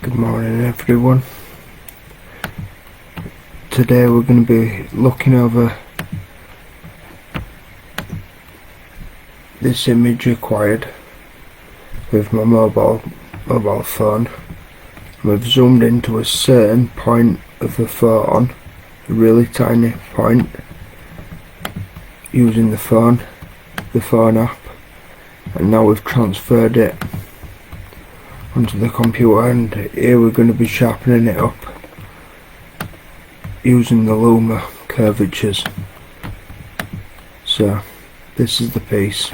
Good morning everyone. Today we're going to be looking over this image acquired with my mobile phone. We've zoomed into a certain point of the phone, a really tiny point, using the phone app, and now we've transferred it onto the computer, and here we're going to be sharpening it up using the Luma curvatures. So this is the piece,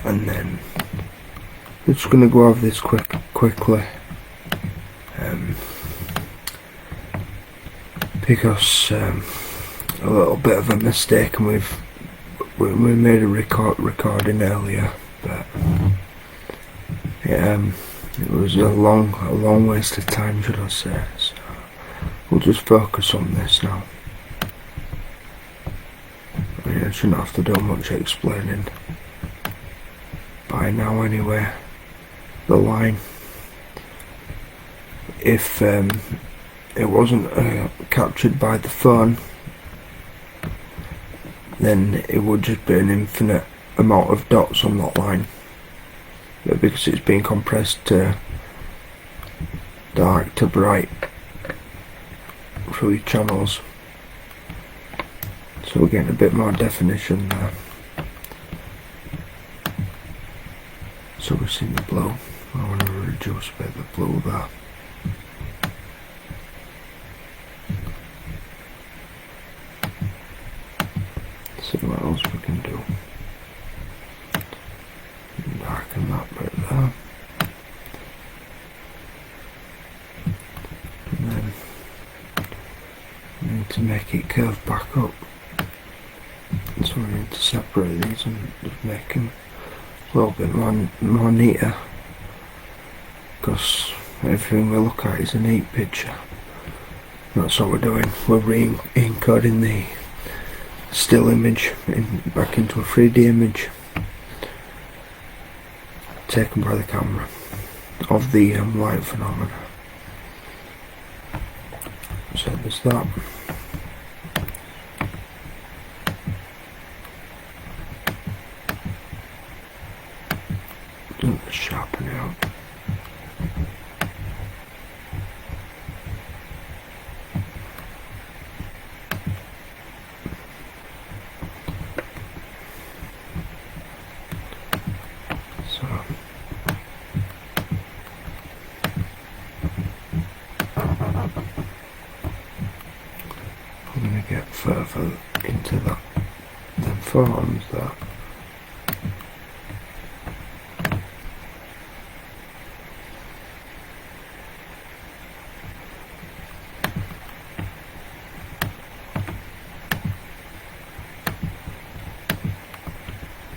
and then we're just going to go over this quickly because a little bit of a mistake, and we made a recording earlier, but it was a long waste of time, should I say. So we'll just focus on this now. I mean, I shouldn't have to do much explaining by now anyway. The line, if it wasn't captured by the phone, then it would just be an infinite amount of dots on that line, but because it's being compressed to dark to bright through channels, so we're getting a bit more definition there. So we're seeing the blue. I want to reduce a bit of the blue there. See what else we can do. Darken that bit there. And then we need to make it curve back up. So we need to separate these and just make them a little bit more neater, because everything we look at is a neat picture. That's what we're doing. We're re-encoding the still image back into a 3D image taken by the camera of the light phenomena. So there's that. Let's sharpen it up. So I'm going to get further into that, them forms there.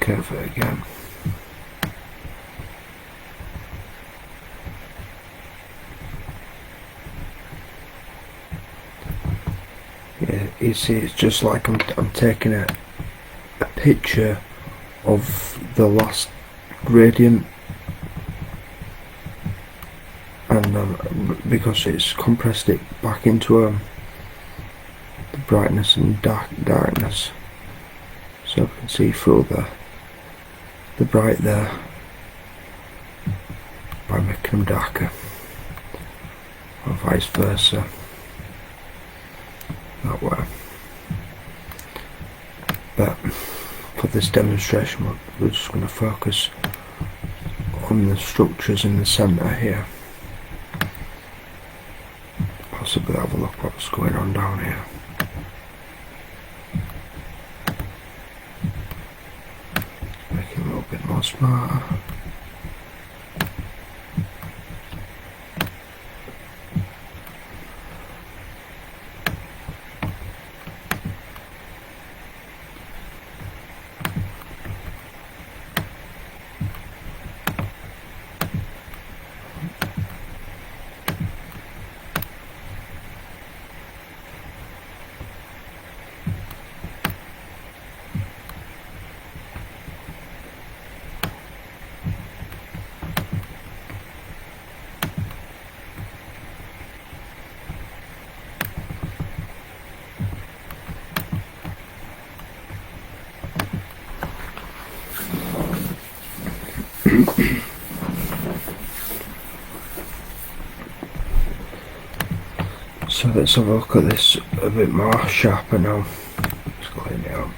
Curve it again. Yeah, you see, it's just like I'm taking a picture of the last gradient, and because it's compressed it back into the brightness and darkness, so I can see through the bright there by making them darker, or vice versa, that way. But for this demonstration we're just going to focus on the structures in the centre here, possibly have a look what's going on down here. A bit more smarter. let's have a look at this a bit more sharper now. Let's clean it up.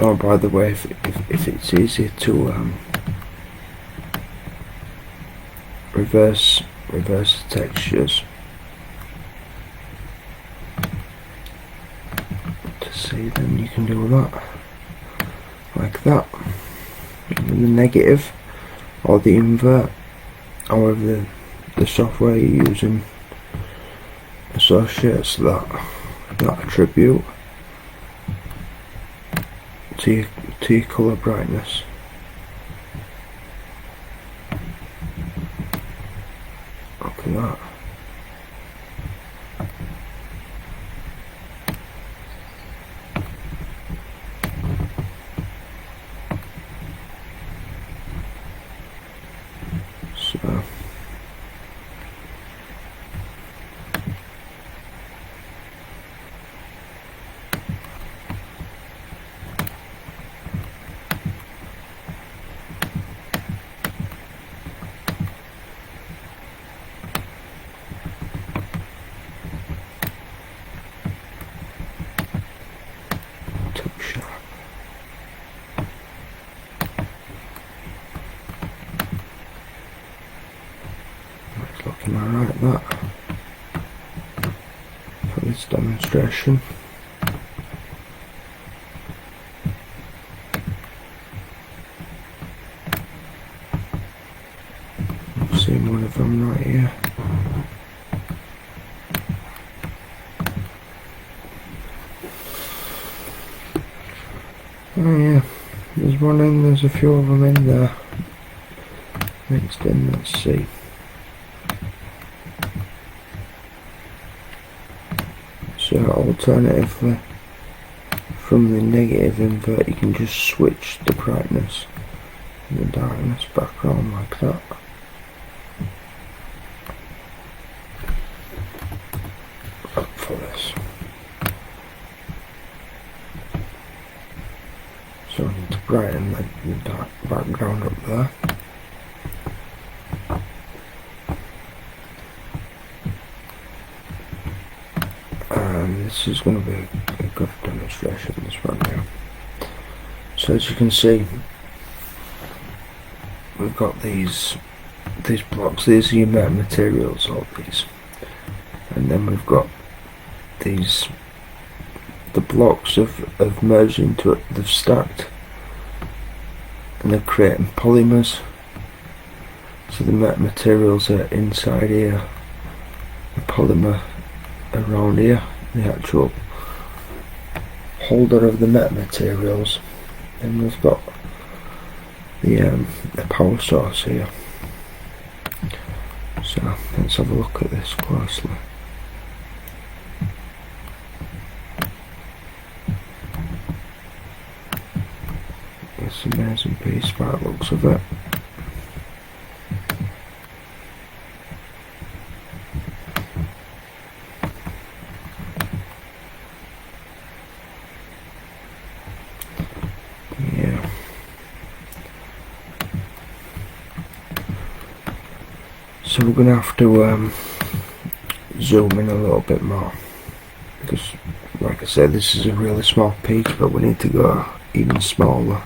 Oh, by the way, if it's easier to reverse the textures to see, then you can do that like that. And the negative or the invert, however the software you're using associates that attribute to your colour brightness. Look at that. So too sharp. It's looking alright, that, for this demonstration. I've seen one of them right here. Oh yeah, there's one in, there's a few of them in there mixed in, let's see. So alternatively, from the negative invert you can just switch the brightness and the darkness background like that. Up for this. So I need to brighten the dark background up there. And this is going to be a good demonstration, this one now. So as you can see, we've got these blocks. These are your materials, all these. And then we've got these, the blocks have merged into it, they've stacked, and they're creating polymers. So the materials are inside here, the polymer around here, the actual holder of the materials. Then we've got the power source here. So let's have a look at this closely. It's an amazing piece by the looks of it. Yeah. So we're going to have to zoom in a little bit more, because like I said, this is a really small piece, but we need to go even smaller.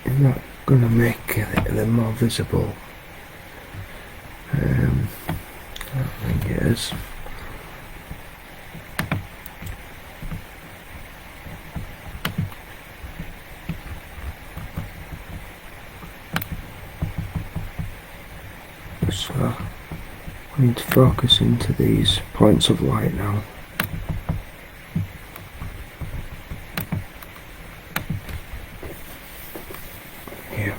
Is that going to make them more visible? I don't think it is. So we need to focus into these points of light now. Yeah.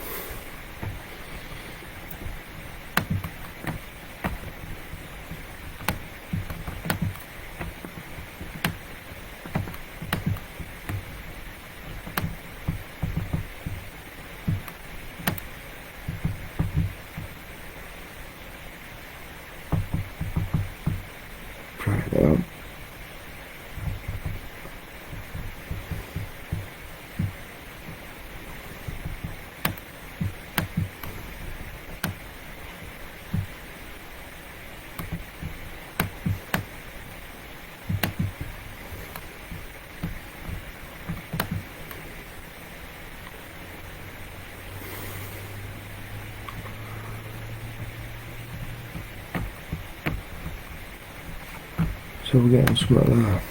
Try it out. So we're getting some of that.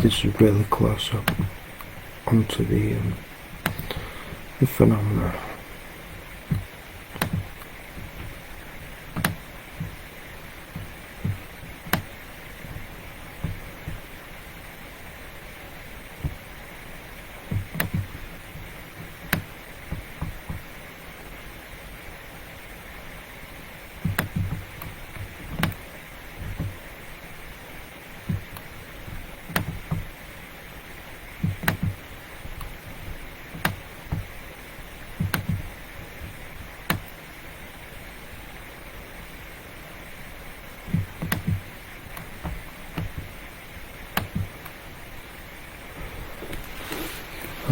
This is really close up onto the phenomena.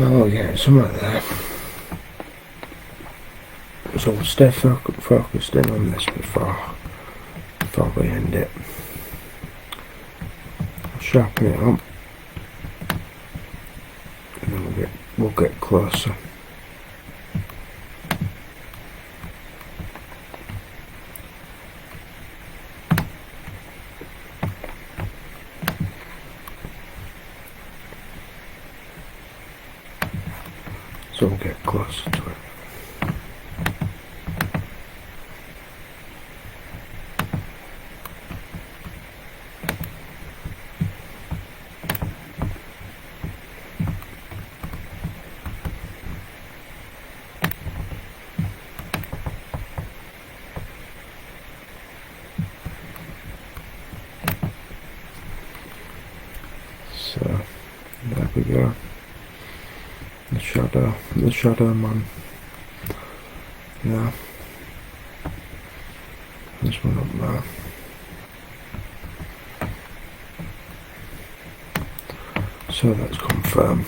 Oh yeah, something like that. So we'll stay focused in on this before we end it. I'll sharpen it up, and then we'll get closer. So we'll get closer to it. So there we go. The shadow man. Yeah. This one up there. So that's confirmed.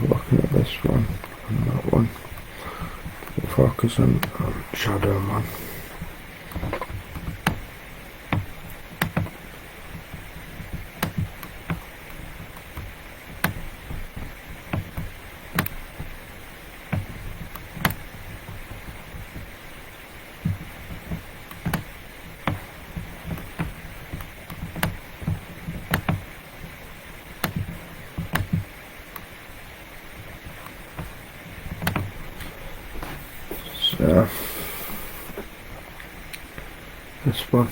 Looking at this one and that one. We'll focus on Shadow Man. So this one.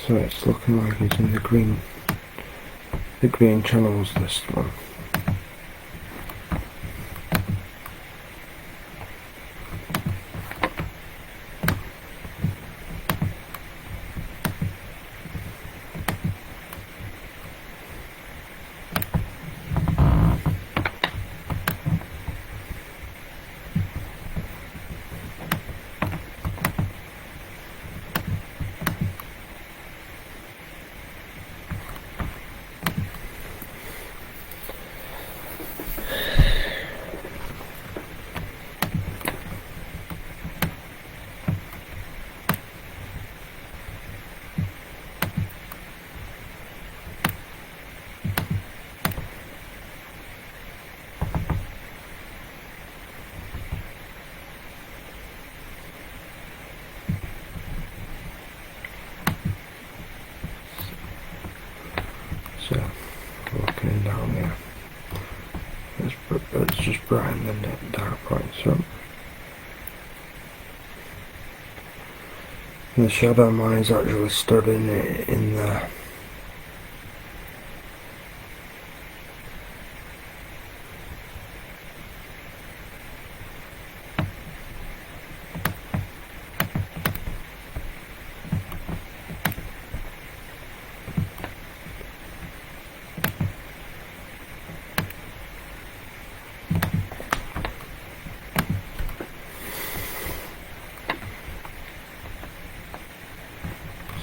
So it's looking like it's in the green channels, this one. So, looking down there, it's just bright and then dark points. So, the shadow mine's actually stood in there.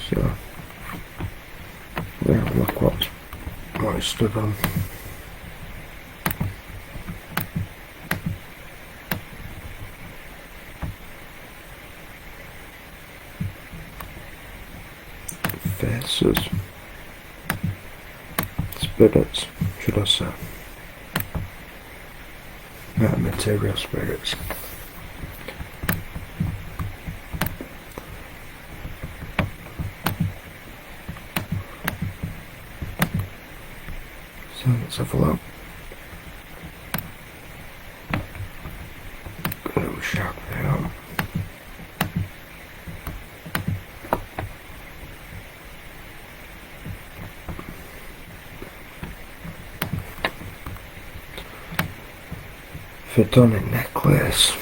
So, yeah, look what it stood on. Faces. Spirits, should I say. Material spirits. So let's have a look. Got a little shark there. Fit on a necklace.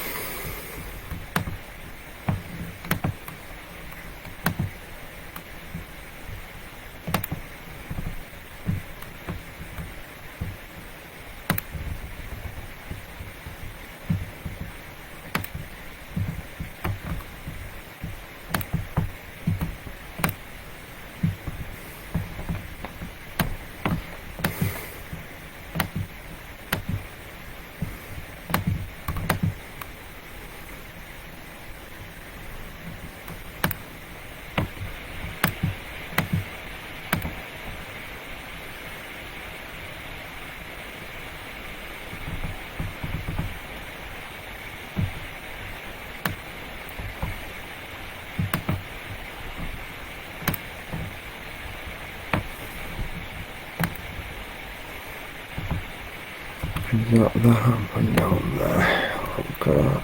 Got the hamper down there. Look at that.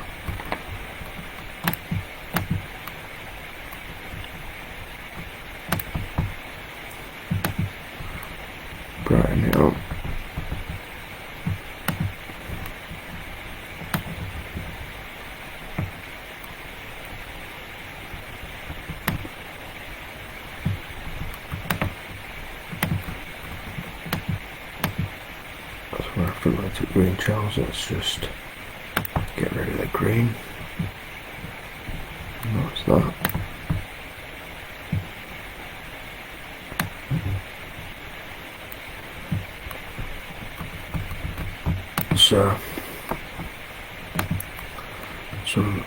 Brighten it up. After the green channels, let's just get rid of the green. What's that? So, some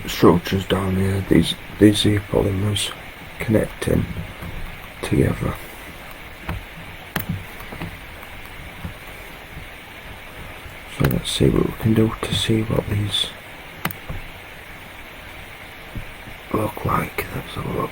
structures down here. These are polymers connecting together. So let's see what we can do to see what these look like. Let's have a look.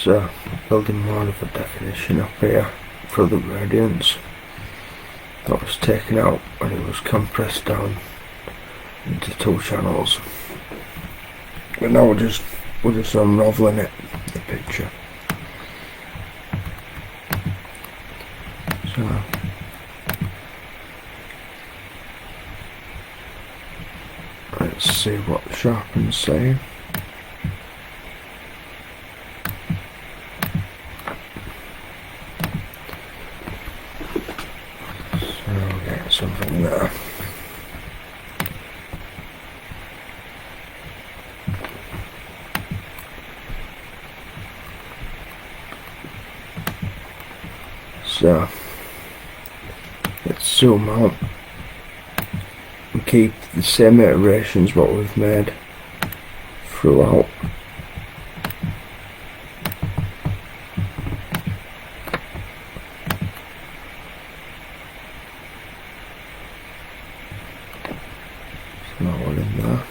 So building more of a definition up here for the gradients that was taken out when it was compressed down into 2 channels. But now we're just unraveling it, the picture. So let's see what sharpen's saying. So we'll get something there. So let's zoom out and keep the same iterations what we've made throughout. So that one in there.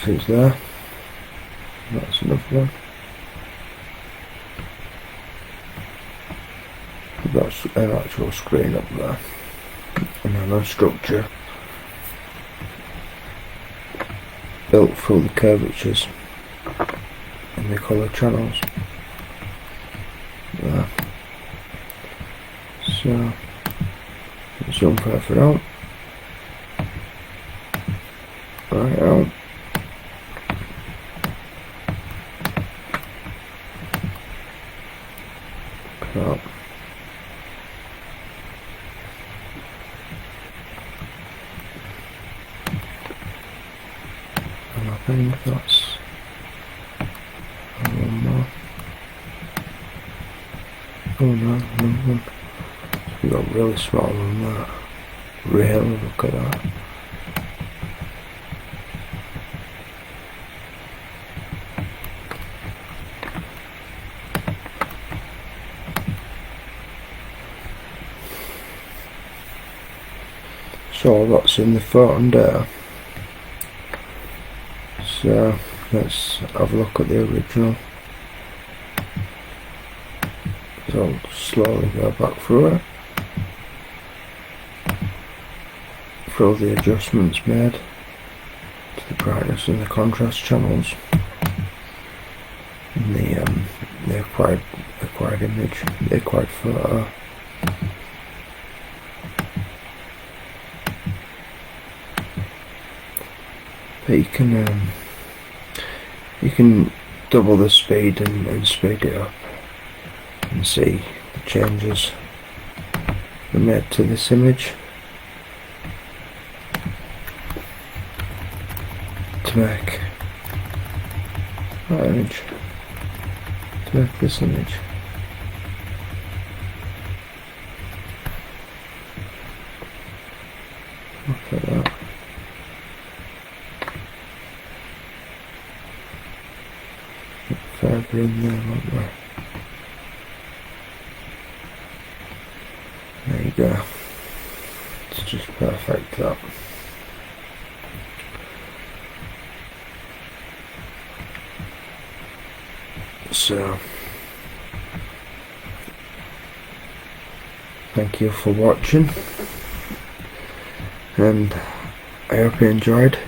That's there. That's another one. We've got an actual screen up there. A nanostructure built through the curvatures in the colour channels. There. So zoom further out. Right out. Up. And I think that's one more. Oh no, another one. We got a really small one there. Really, look at that. So that's in the front there. So let's have a look at the original. So I'll slowly go back through it, through the adjustments made to the brightness and the contrast channels and the acquired image, the acquired photo. But you can double the speed and speed it up and see the changes that are made to this image to make that image, to make this image. Look at that. Further in there, won't we? There you go. It's just perfect, that. So thank you for watching, and I hope you enjoyed,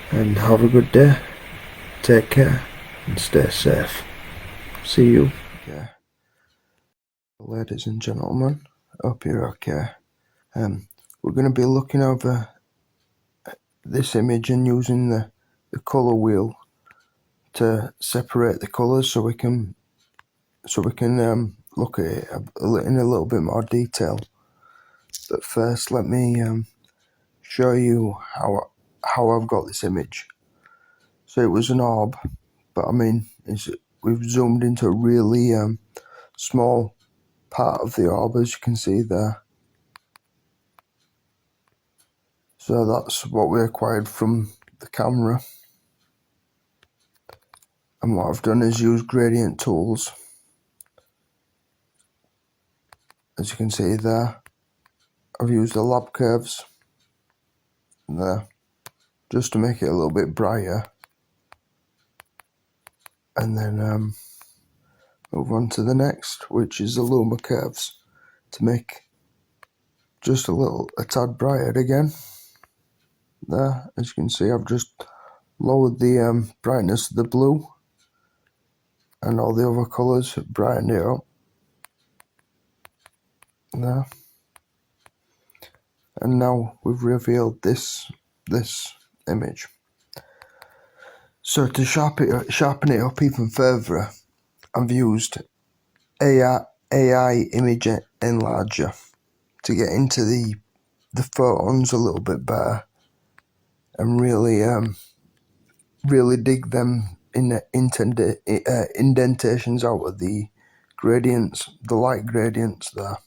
and have a good day. Take care and stay safe. See you. Yeah. Ladies and gentlemen, hope you're okay. We're going to be looking over this image and using the colour wheel to separate the colours, so we can look at it in a little bit more detail. But first, let me show you how I've got this image. So it was an orb, but I mean, we've zoomed into a really small part of the orb, as you can see there. So that's what we acquired from the camera. And what I've done is use gradient tools. As you can see there, I've used the lab curves there just to make it a little bit brighter. And then move on to the next, which is the Luma curves, to make just a tad brighter again. There, as you can see, I've just lowered the brightness of the blue and all the other colours, brightened it up. There. And now we've revealed this image. So to sharpen it up even further, I've used AI image enlarger to get into the photons a little bit better and really dig them in the indentations out of the gradients, the light gradients there.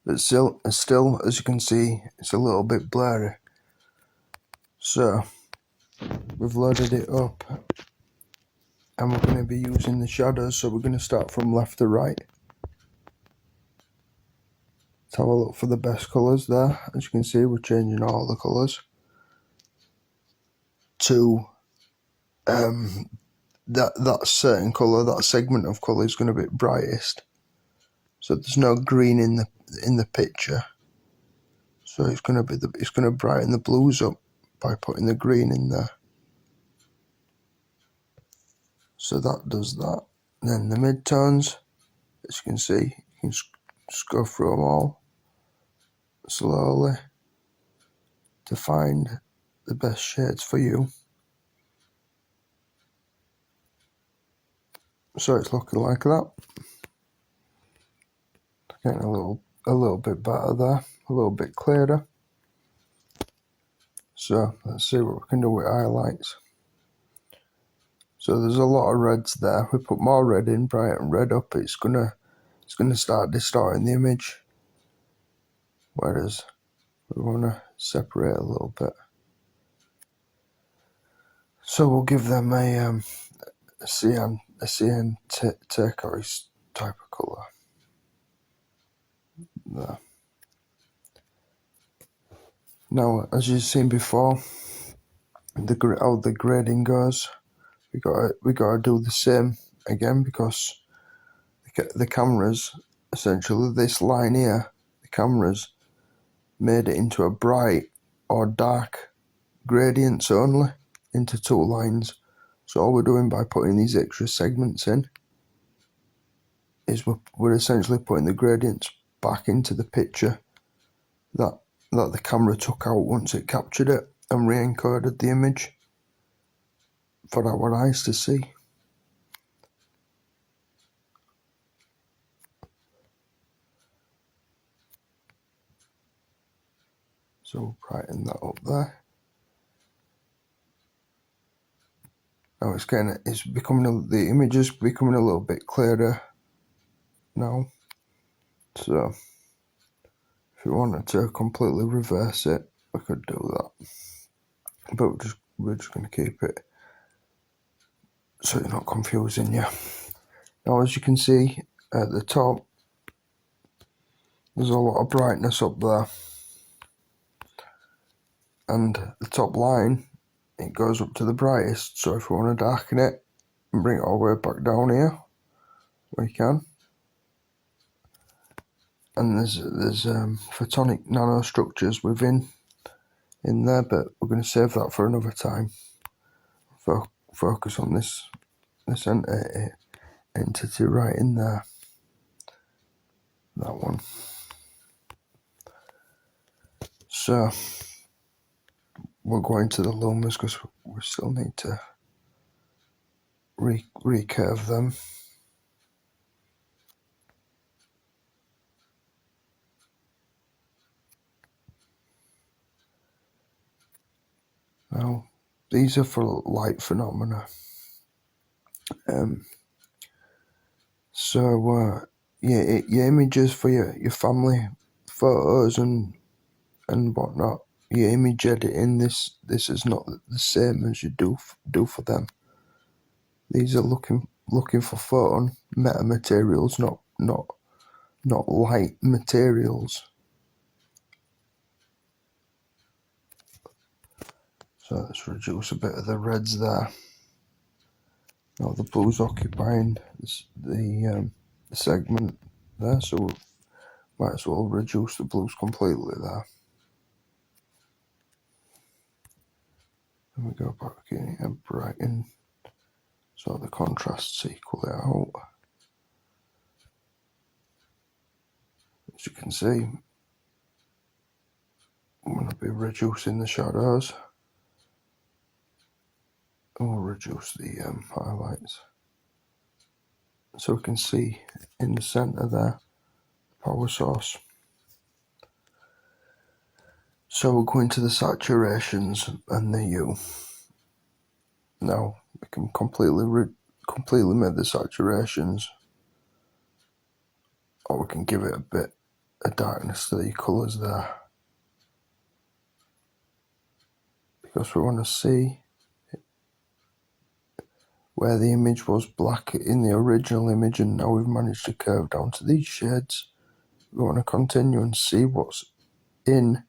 But still, as you can see, it's a little bit blurry. So we've loaded it up and we're going to be using the shadows, so we're going to start from left to right. Let's have a look for the best colours there. As you can see, we're changing all the colours to that certain colour, that segment of colour is going to be brightest. So there's no green in the picture. So it's going to brighten the blues up by putting the green in there. So that does that. And then the midtones, as you can see, you can just go through them all slowly to find the best shades for you. So it's looking like that. Getting a little bit better there, a little bit clearer. So let's see what we can do with highlights. So there's a lot of reds there. We put more red in, brighten red up, it's gonna start distorting the image. Whereas we wanna separate a little bit. So we'll give them a cyan turquoise type of colour. There. Now, as you've seen before, how the grading goes, we gotta do the same again, because the cameras, essentially this line here, the cameras made it into a bright or dark gradients only, into two lines. So all we're doing by putting these extra segments in is we're essentially putting the gradients back into the picture that the camera took out once it captured it and re-encoded the image for our eyes to see. So we'll brighten that up there. Now the image is becoming a little bit clearer now. So if we wanted to completely reverse it, we could do that. But we're just going to keep it so it's not confusing you. Now, as you can see at the top, there's a lot of brightness up there, and the top line, it goes up to the brightest. So if we want to darken it and bring it all the way back down here, we can. And there's photonic nanostructures in there, but we're going to save that for another time. Focus on this entity right in there, that one. So we're going to the Lumas because we still need to recurve them. Now, these are for light phenomena. So your images for your family photos and and whatnot, your image editing, this is not the same as you do for them. These are looking for photon metamaterials, not light materials. So let's reduce a bit of the reds there. Now the blue's occupying the segment there, so we might as well reduce the blues completely there. And we go back in and brighten so the contrasts equal it out. As you can see, I'm going to be reducing the shadows. And we'll reduce the highlights. So we can see in the centre there, the power source. So we'll go into the saturations and the hue. Now we can completely make the saturations, or we can give it a bit of darkness to the colours there, because we want to see where the image was black in the original image, and now we've managed to curve down to these shades. We want to continue and see what's in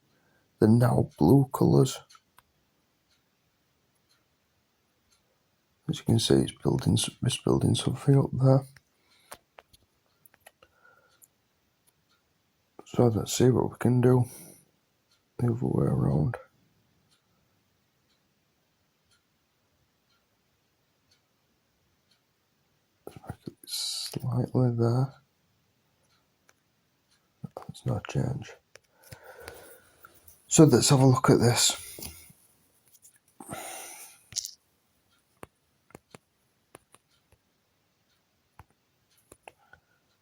the now blue colours. As you can see, it's building something up there. So let's see what we can do the other way around. Let's make it slightly there. Let's not change. So let's have a look at this.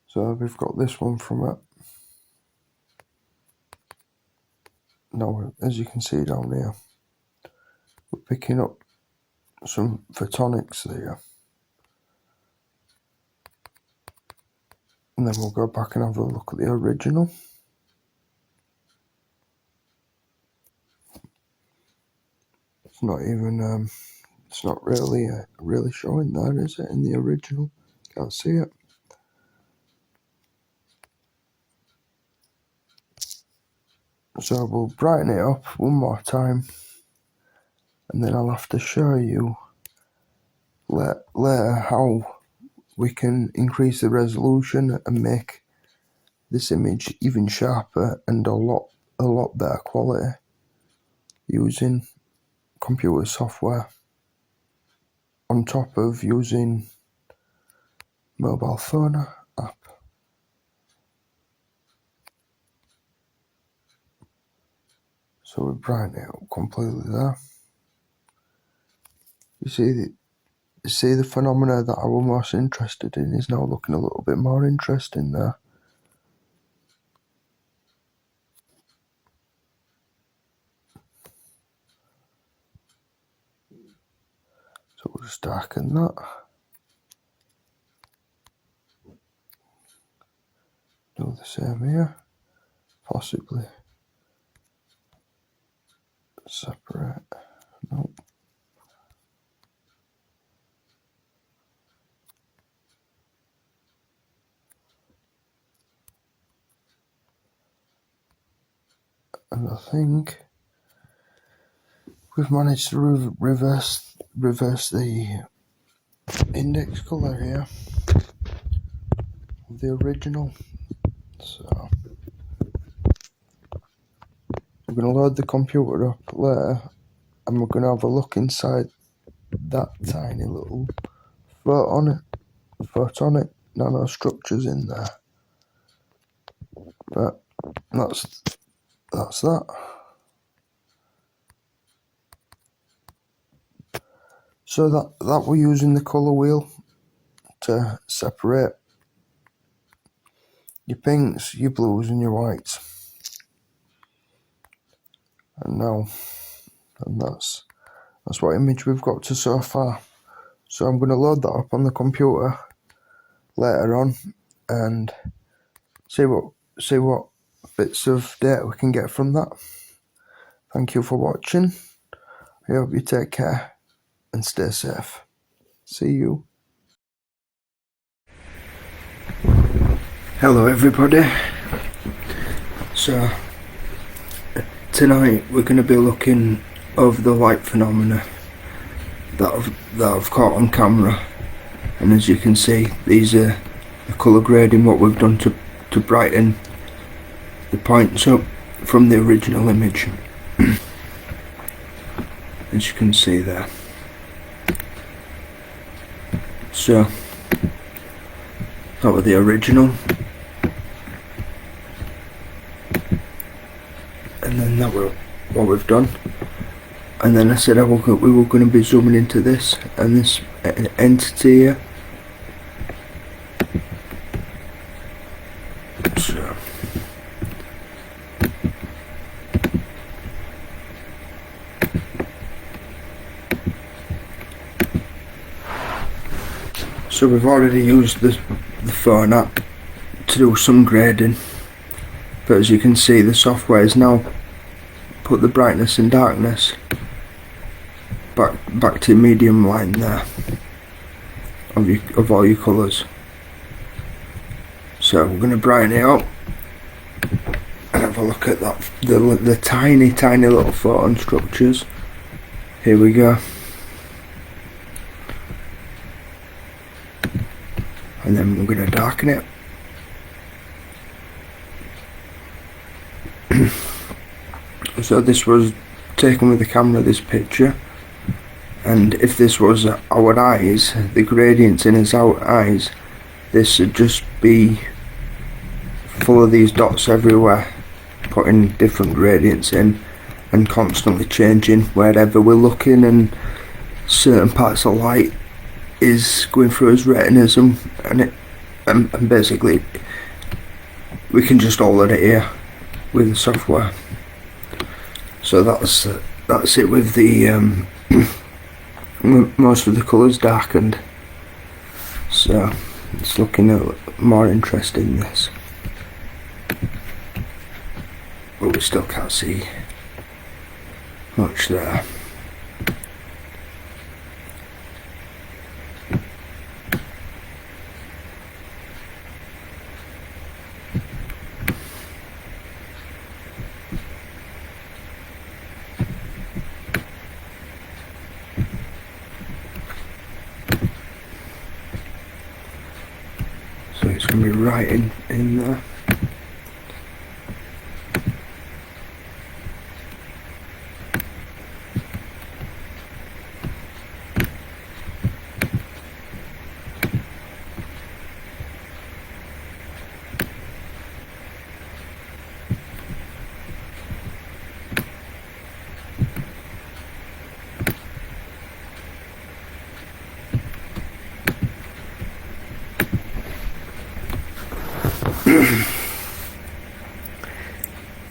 So we've got this one from it. Now, as you can see down here, we're picking up some photonics there. And then we'll go back and have a look at the original. It's not even, it's not really showing there, is it, in the original? Can't see it. So we'll brighten it up one more time, and then I'll have to show you later how we can increase the resolution and make this image even sharper and a lot better quality using computer software, on top of using mobile phone app. So we brighten it up completely there. You see the phenomena that I was most interested in is now looking a little bit more interesting there. So we'll just darken that. Do the same here. Possibly separate. Nope. And I think we've managed to reverse the index colour here of the original. So we're going to load the computer up later, and we're going to have a look inside that tiny little photonic nanostructures in there. But that's that. So that we're using the colour wheel to separate your pinks, your blues and your whites. And that's what image we've got to so far. So I'm going to load that up on the computer later on and see what bits of data we can get from that. Thank you for watching. I hope you take care and stay safe. See you. Hello everybody. So tonight we're going to be looking over the light phenomena that I've caught on camera, and as you can see, these are the colour grading, what we've done to brighten the points up from the original image. As you can see there. So that was the original, and then that was what we've done. And then I said we were going to be zooming into this and this entity here. So we've already used the phone app to do some grading, but as you can see, the software has now put the brightness and darkness back to medium line there of all your colours. So we're going to brighten it up and have a look at that, the tiny little photon structures. Here we go. And then we're going to darken it. So this was taken with the camera, this picture, and if this was our eyes, the gradients in our eyes, this would just be full of these dots everywhere, putting different gradients in and constantly changing wherever we're looking, and certain parts of light is going through his retinas, and basically we can just hold it here with the software. So that's it with the most of the colours darkened. So it's looking more interesting, this, but we still can't see much there. So it's going to be right in there.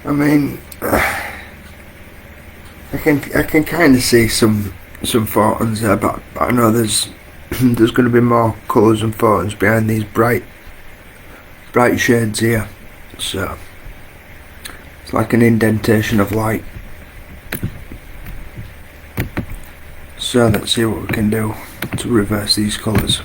I mean, I can kind of see some photons there, but I know there's going to be more colours and photons behind these bright shades here. So it's like an indentation of light. So let's see what we can do to reverse these colours.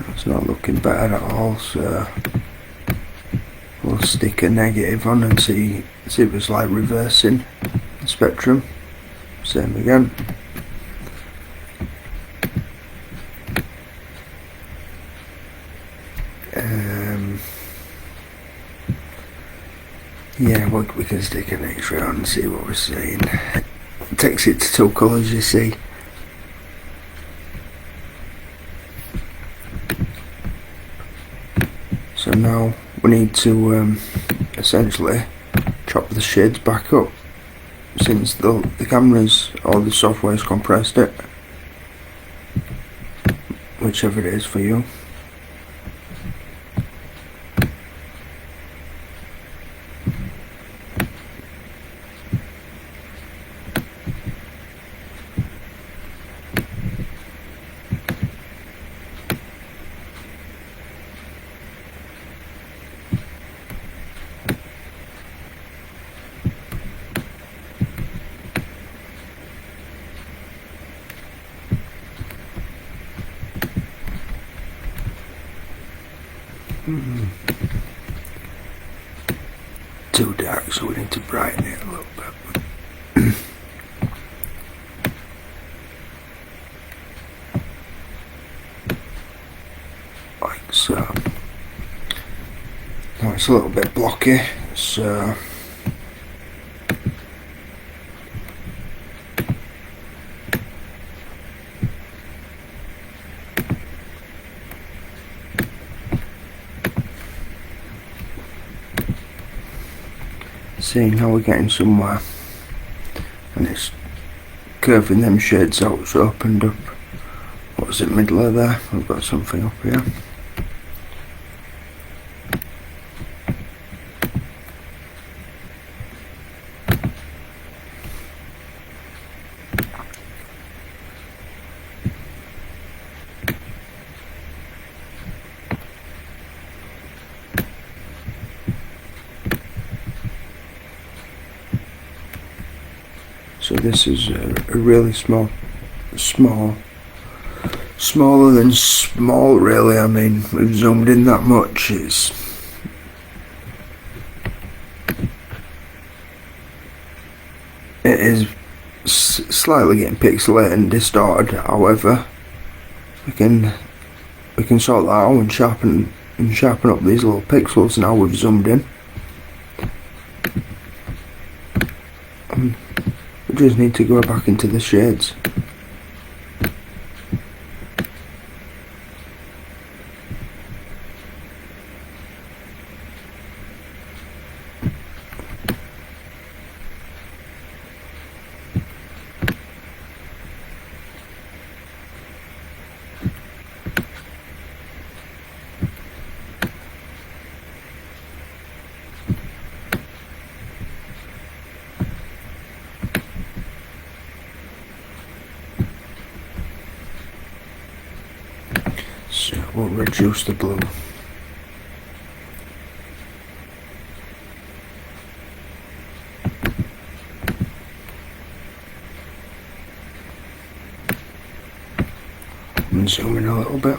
It's not looking better at all, so we'll stick a negative on and see if it's like reversing the spectrum. Same again. Yeah, we can stick an X-ray on and see what we're seeing. It takes it to two colours, you see. So now we need to essentially chop the shades back up, since the cameras or the software's compressed it, whichever it is for you. too dark, so we need to brighten it a little bit. Like so. Now it's a little bit blocky, so seeing how we're getting somewhere, and it's curving them shades out, so opened up, what was it, middle of there, we've got something up here. So this is a really smaller than small really. I mean, we've zoomed in that much. It is slightly getting pixelated and distorted. However, we can sort that out and sharpen up these little pixels now we've zoomed in. We just need to go back into the shades. So we'll reduce the blue. And zoom in a little bit.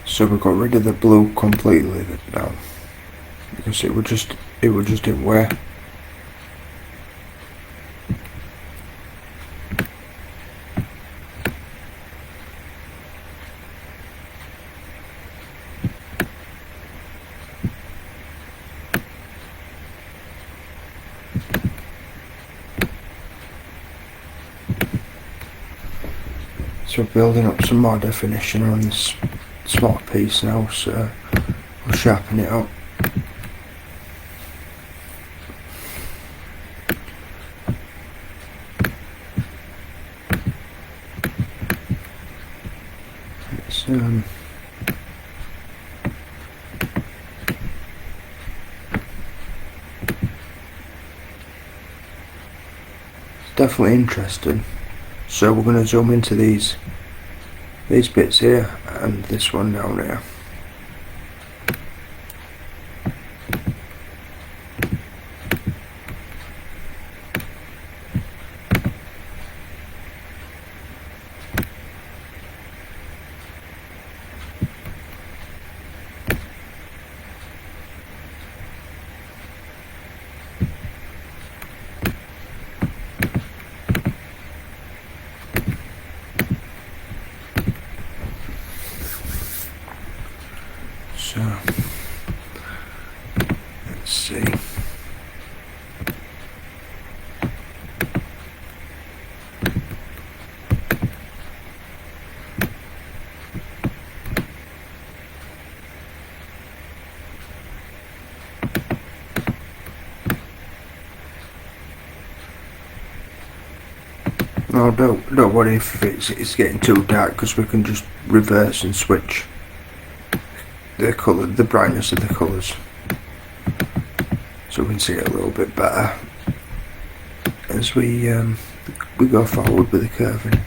So we got rid of the blue completely now, because it would just in wear. So we're building up some more definition on this small piece now, so we'll sharpen it up. It's definitely interesting. So we're going to zoom into these bits here and this one down here. Oh, don't worry if it's getting too dark, because we can just reverse and switch the brightness of the colours, so we can see it a little bit better as we go forward with the curving.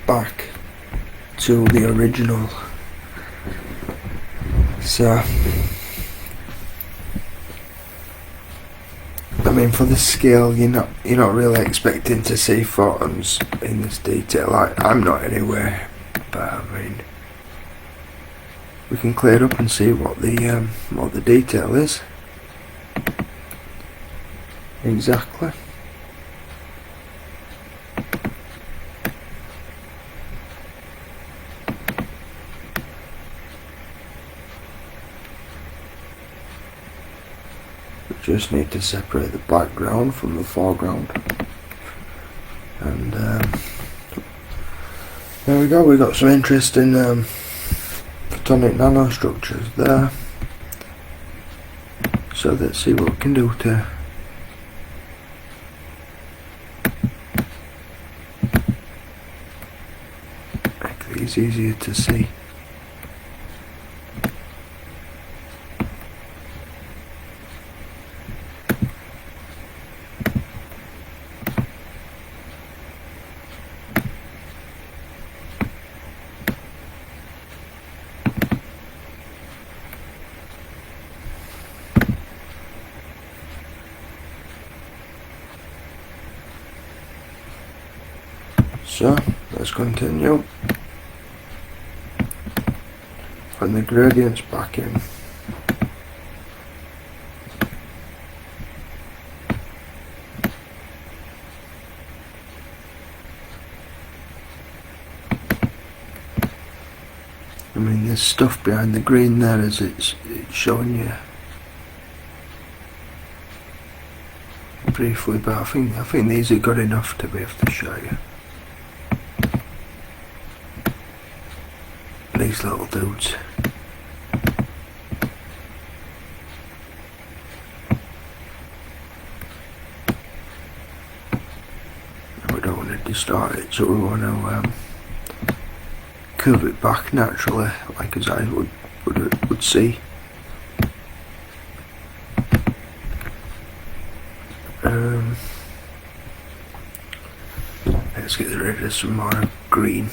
Back to the original. So, I mean, for the scale, you're not really expecting to see photons in this detail. I'm not anyway, but I mean, we can clear it up and see what the detail is exactly. Just need to separate the background from the foreground, and there we go. We got some interesting photonic nanostructures there. So let's see what we can do to make these easier to see. So let's continue. Putting the gradients back in. I mean, there's stuff behind the green there as it's showing you briefly, but I think these are good enough to be able to show you. These little dudes. We don't want to distort it, so we want to curve it back naturally, like his eyes would see. Let's get rid of some more green.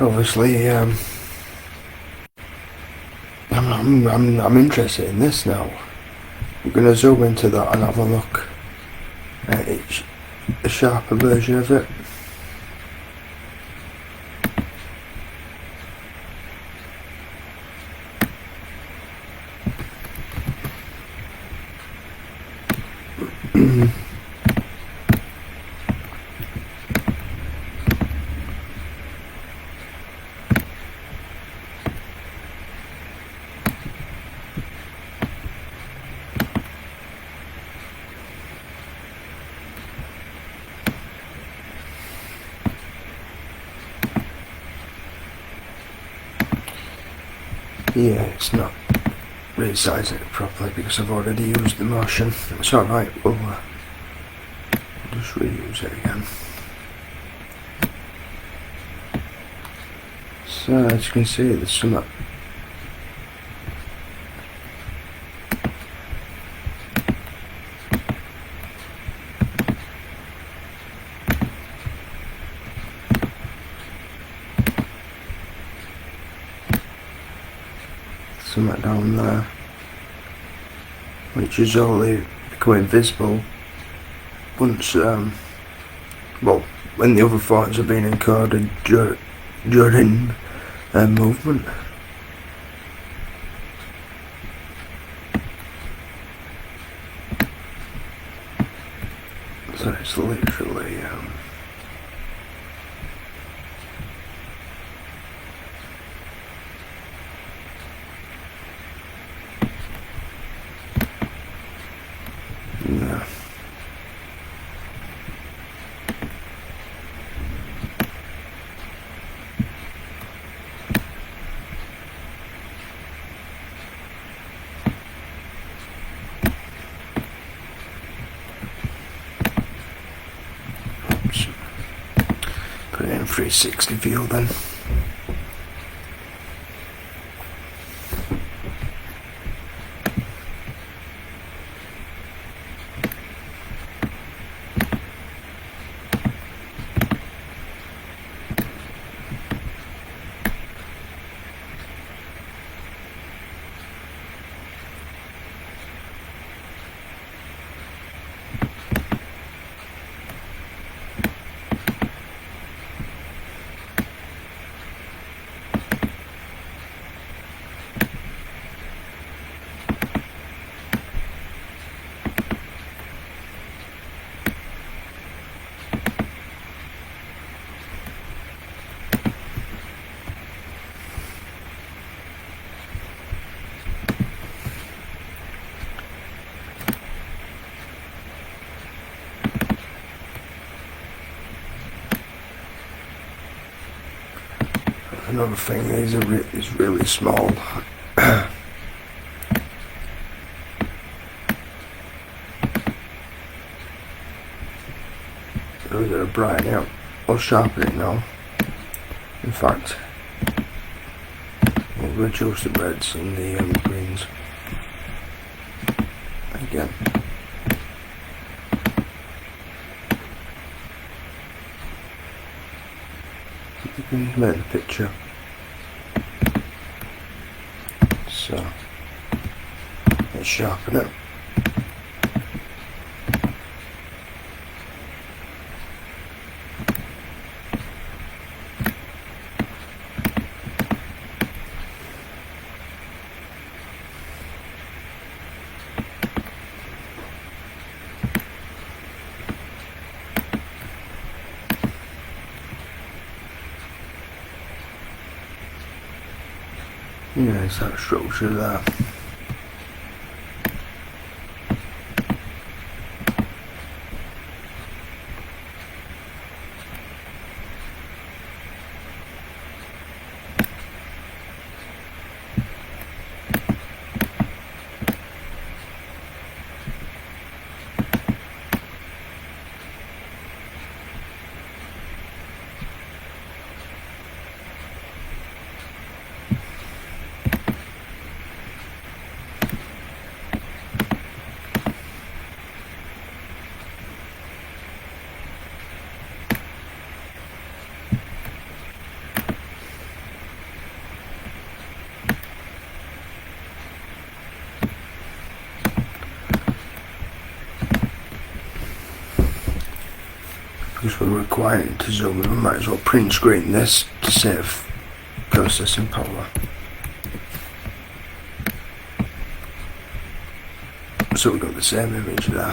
Obviously, I'm interested in this now. We're going to zoom into that and have a look at a sharper version of it. Yeah, it's not resizing it properly because I've already used the motion. It's alright, we'll just reuse it again. So as you can see, there's some something down there which is only becoming visible once well, when the other photons are being encoded during movement. So it's literally 360 view then. Another thing, these is really small. Those are brighten out or sharpen it now. In fact, we'll reduce the reds and the greens again. You can make the picture. So let's sharpen it. Yeah, it's that structure there. Because we're required to zoom in, we might as well print screen this to save processing power. So we've got the same image there.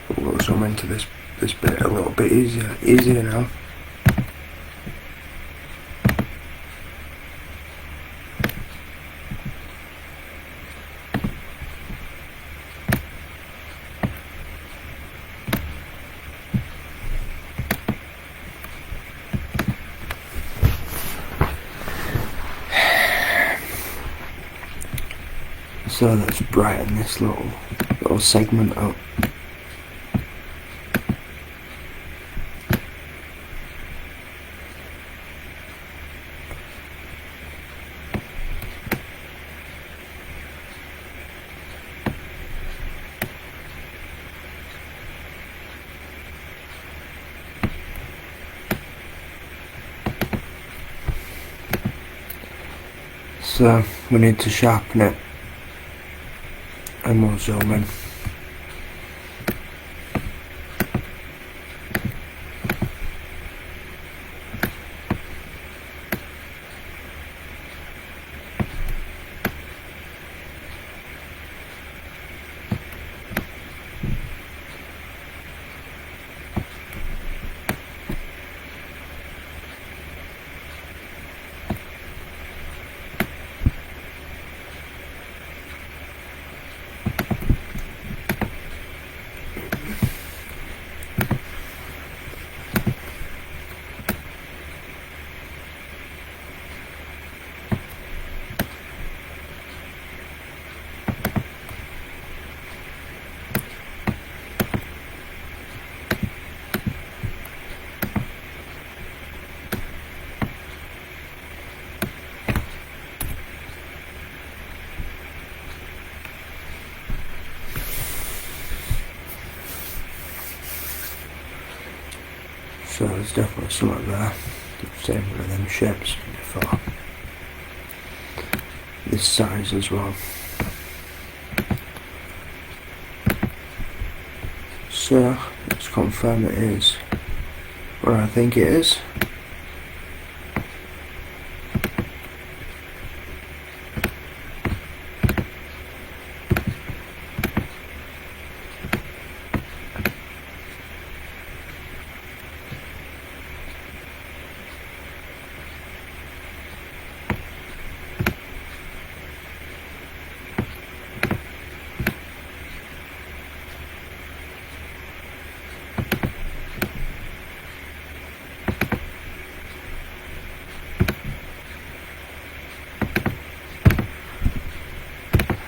But we'll zoom into this bit a little bit easier now. So let's brighten this little segment up. So we need to sharpen it. And we'll zoom in. So there's definitely something there. Same one of them shapes before. This size as well. So let's confirm it is what I think it is.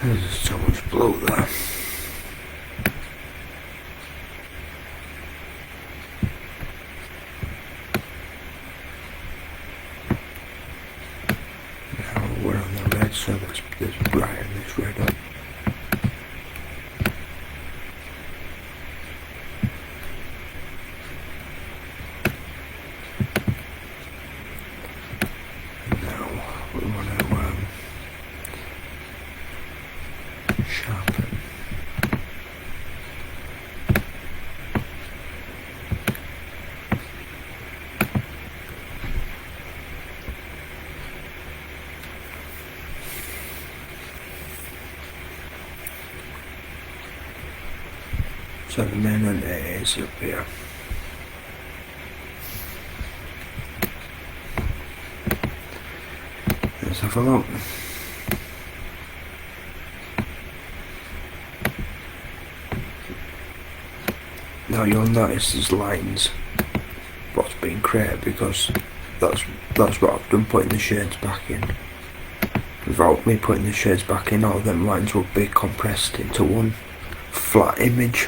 There's just so much blue there. Now we're on the red, so there's bright and this red up. Now we want to sharpen. So the main one is up here. Let's have a look. Now you'll notice there's lines what's been created, because that's what I've done, putting the shades back in. Without me putting the shades back in, all them lines will be compressed into one flat image.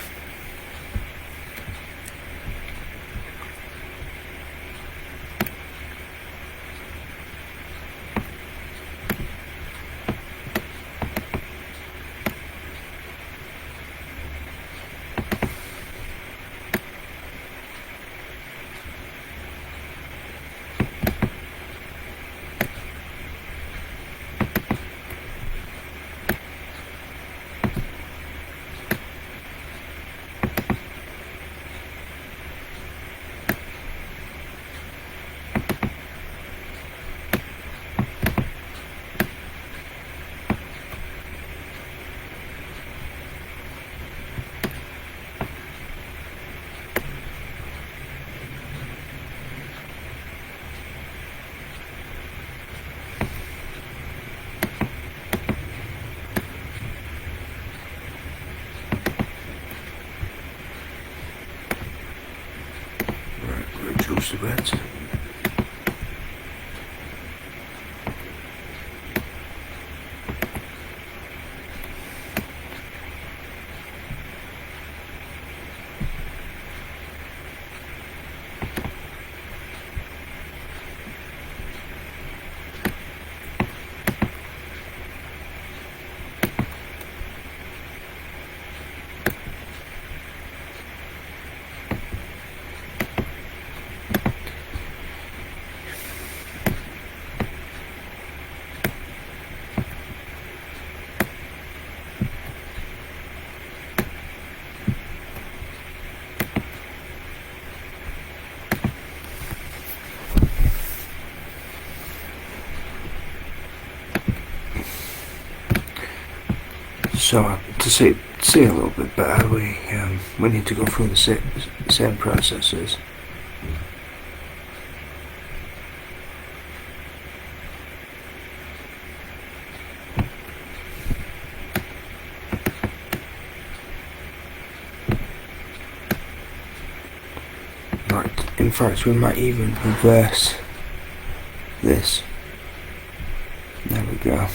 Reduce the reds. So to see a little bit better, we need to go through the same processes. In fact, we might even reverse this. There we go.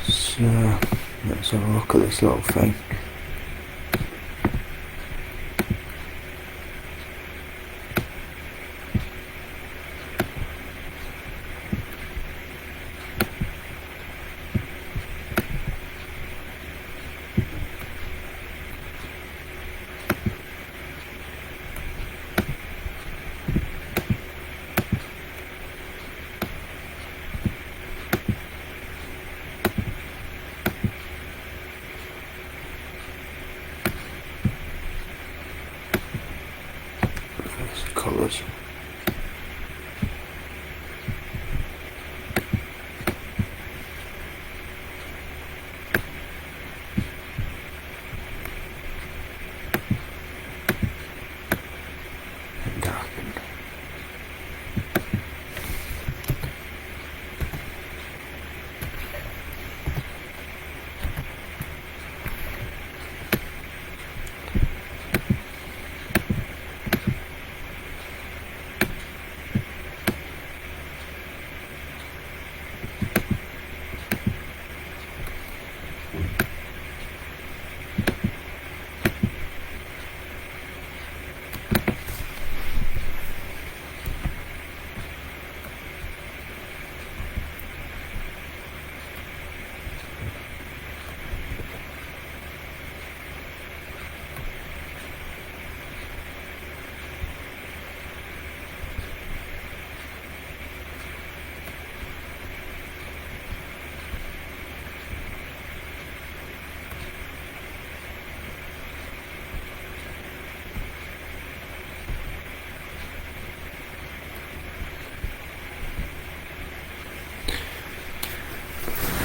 So let's have a look at this little thing. colours. And darken.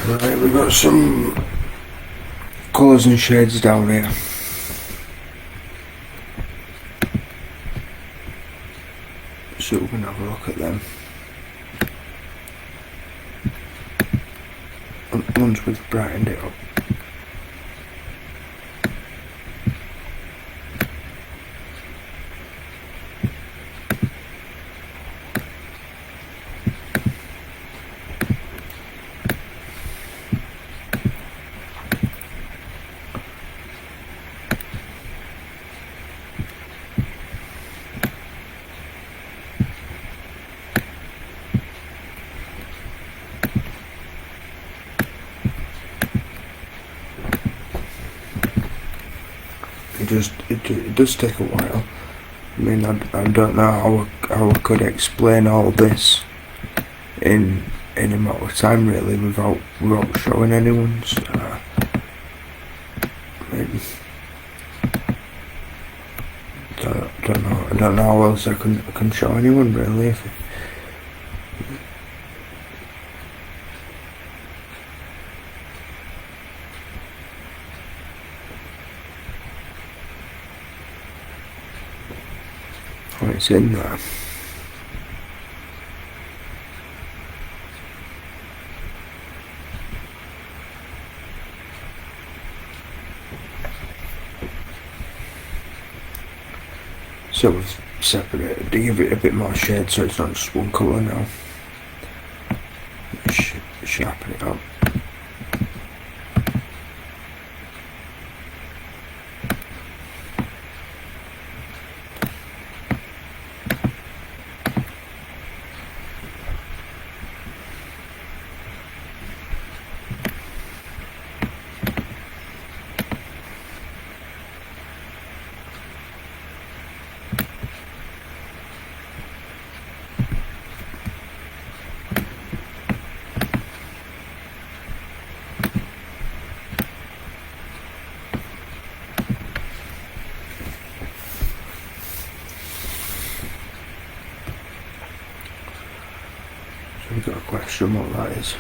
Right, we've got some colours and shades down here. So we're going to have a look at them. Once we've brightened it up. It does take a while. I mean, I don't know how I could explain all this in a amount of time really without showing anyone. So, I mean, I don't know how else I can show anyone really. It's in there. So we've separated to give it a bit more shade so it's not just one colour now. Sharpen it up. We've got a question what that is.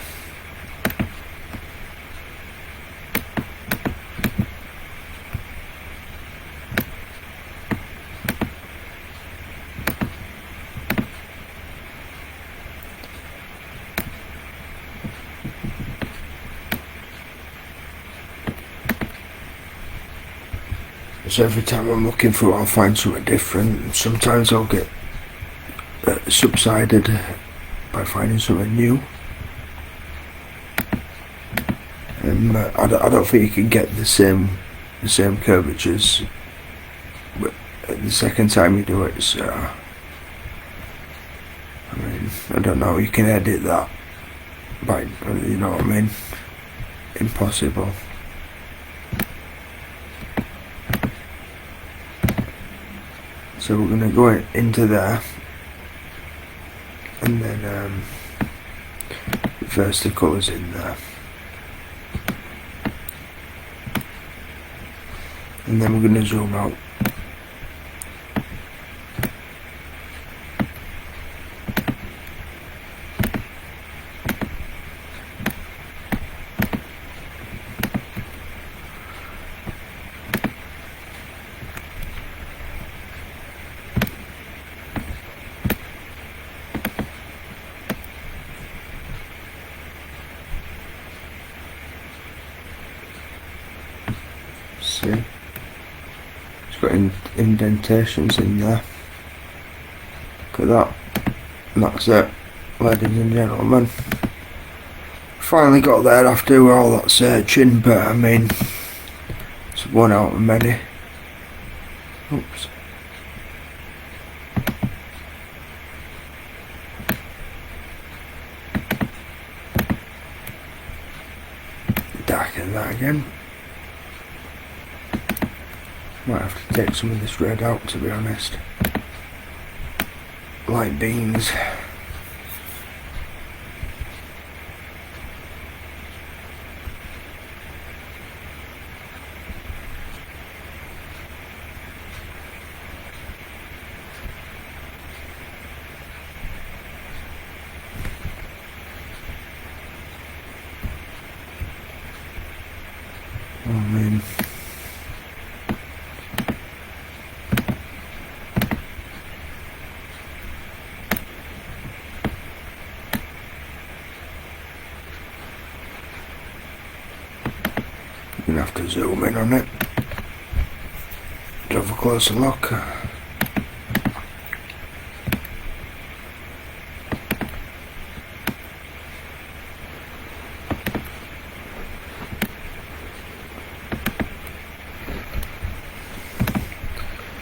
So every time I'm looking through I'll find something different. Sometimes I'll get subsided by finding something new. I don't think you can get the same curvatures but the second time you do it. So I mean, I don't know, you can edit that by, you know what I mean, impossible. So we're going to go into there and then reverse the colours in there, and then we're going to zoom out see. It's got indentations in there. Look at that. And that's it, ladies and gentlemen. Finally got there after all that searching, but I mean, it's one out of many. Oops. Darken that again. Might have to take some of this red out, to be honest. Like beans. I mean, you're gonna have to zoom in on it to have a closer look.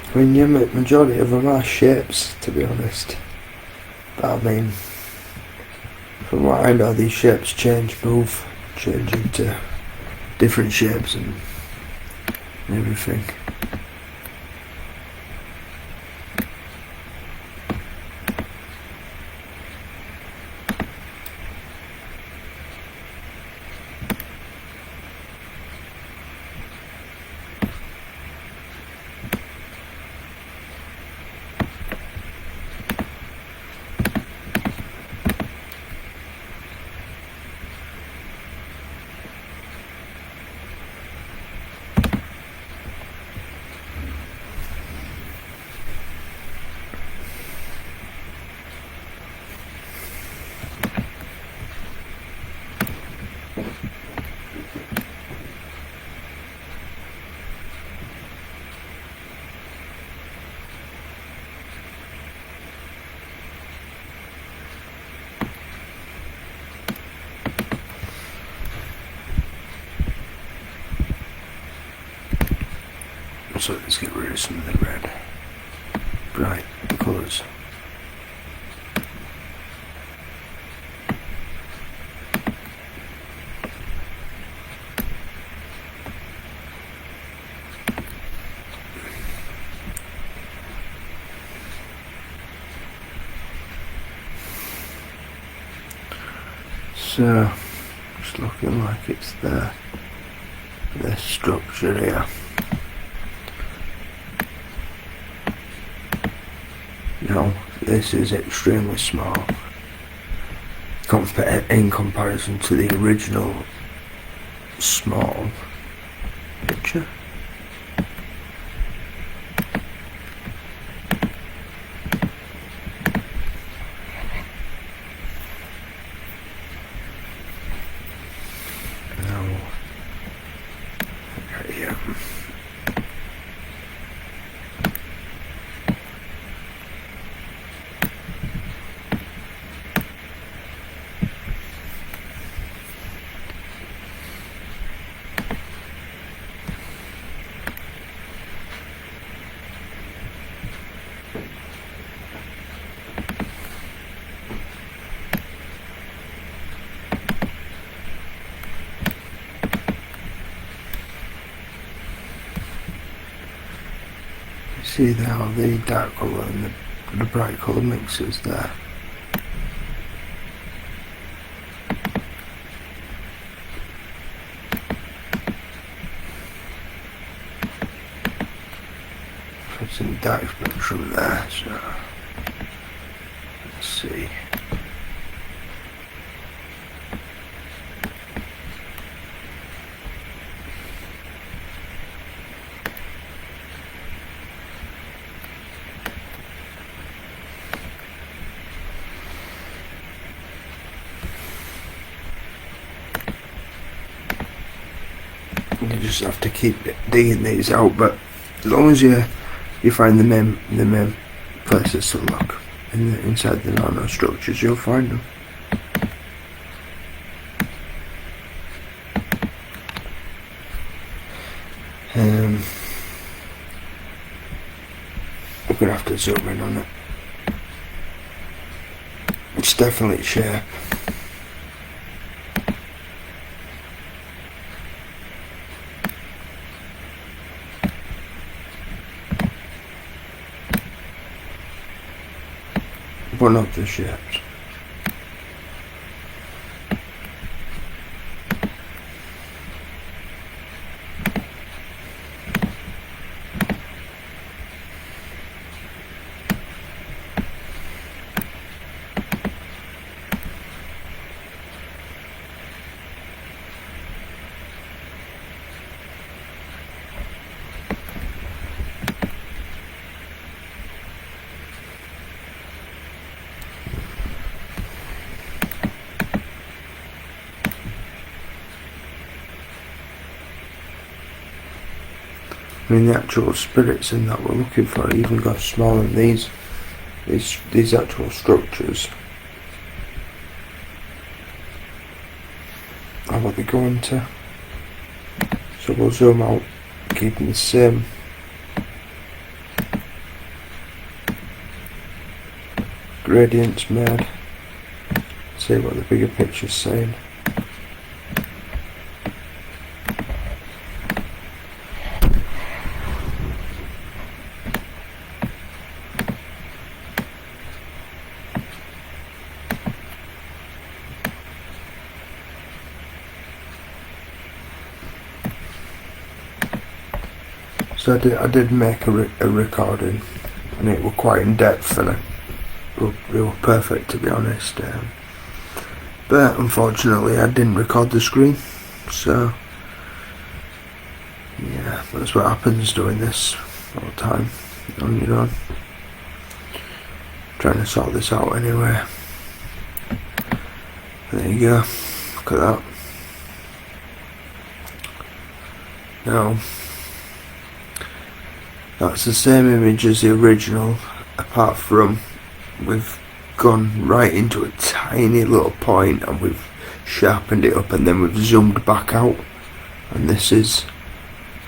I mean, yeah, majority of them are shapes, to be honest. But I mean, from what I know, these shapes move, change into different shapes and everything. So let's get rid of some of the red, bright colours. So, it's looking like it's there, this structure here. Now, this is extremely small in comparison to the original small picture. Now, here. See how the dark colour and the bright colour mixes there. It's in the dark spectrum there, so let's see. You just have to keep digging these out, but as long as you find the main places to look inside the nanostructures, you'll find them. We're gonna have to zoom in on it. It's definitely shape. One of the shapes. I mean, the actual spirits in that we're looking for even go smaller than these actual structures. How are they going to? So we'll zoom out, keeping the same gradients made. See what the bigger picture's saying. So I did make a recording, and it was quite in depth, and it were perfect, to be honest. But unfortunately, I didn't record the screen, so yeah, that's what happens doing this all the time on your own. Trying to sort this out anyway. There you go. Look at that. Now, that's the same image as the original, apart from we've gone right into a tiny little point and we've sharpened it up, and then we've zoomed back out, and this is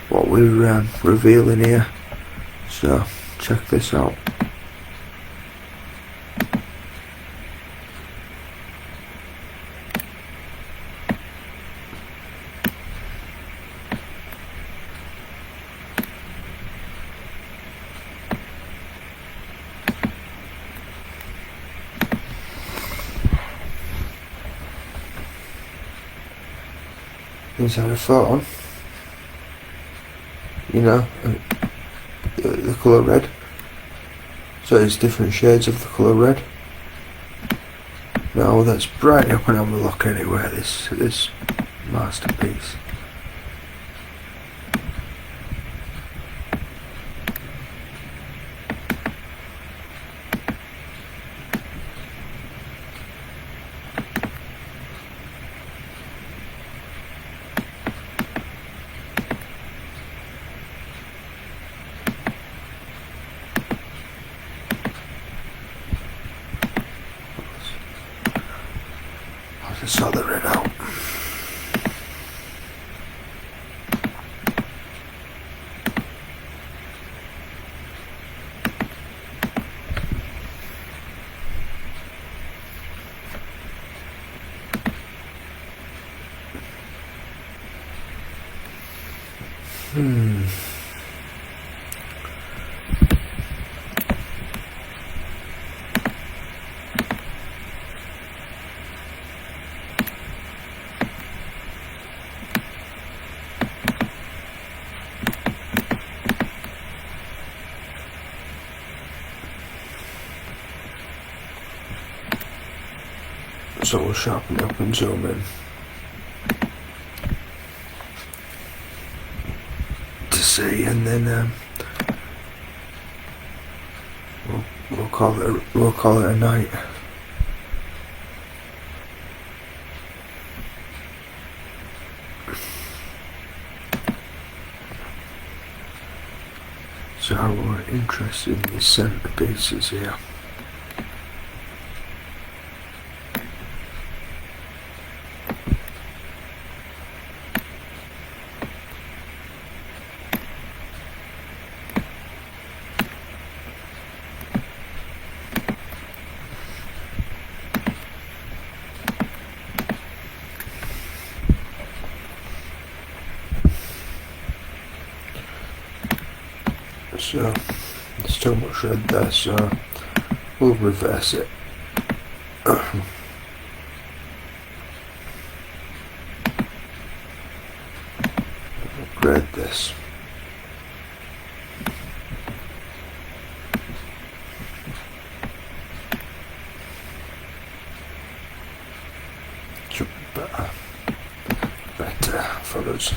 what we're revealing here. So check this out. Inside a photon, you know, the colour red, so it's different shades of the colour red. Now let's brighten up and have a look anyway, this masterpiece. Sort the red out. So we'll sharpen it up and zoom in to see, and then we'll call it a night. So we're interested in these centerpieces here. So there's too much red there, so we'll reverse it. Upgrade this. Should be better for us.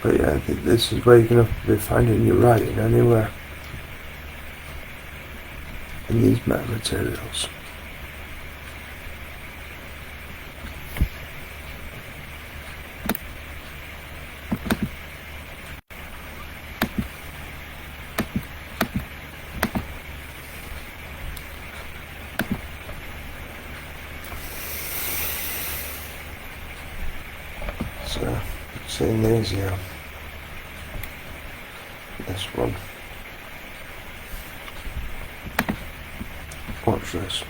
But yeah, I think this is where you're going to be finding your writing anywhere, in these metal materials. So, seeing these here. This one. Watch this.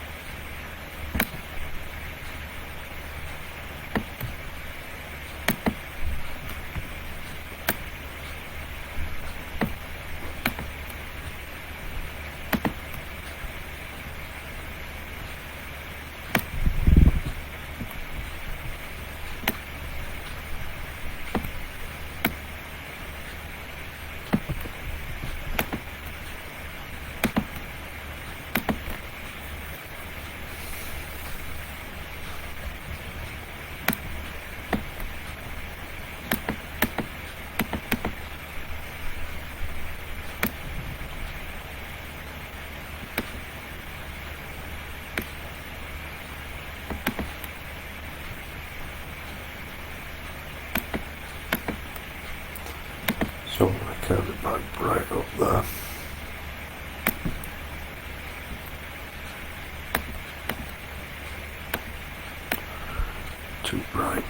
So I'm going to curve it back right up there. Too bright.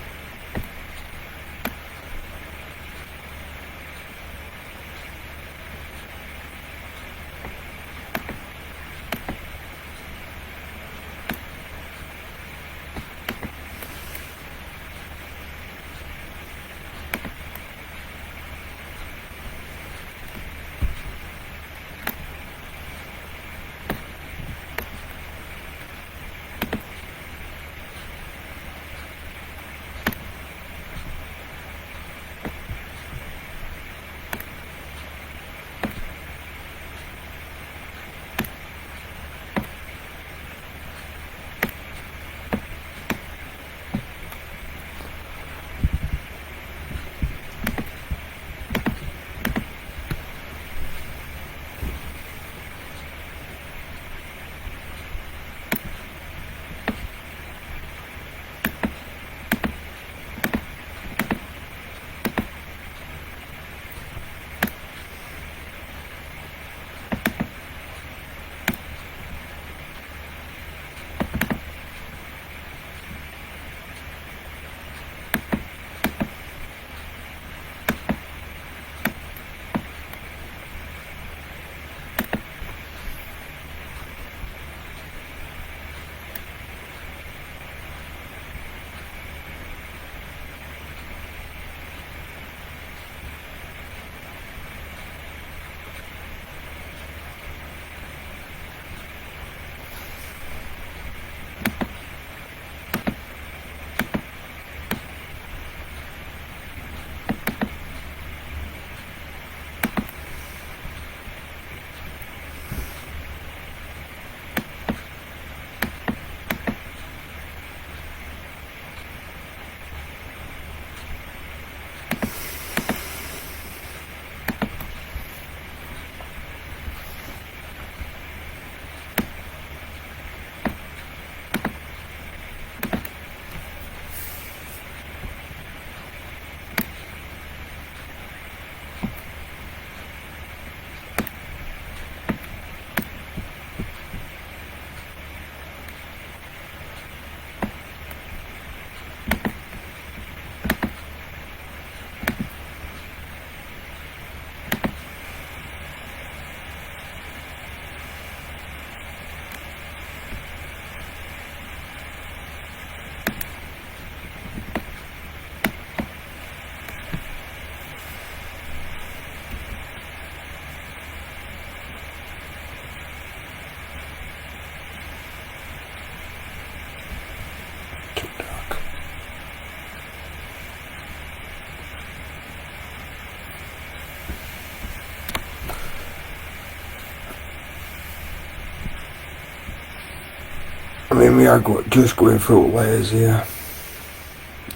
I mean, we are just going through layers here.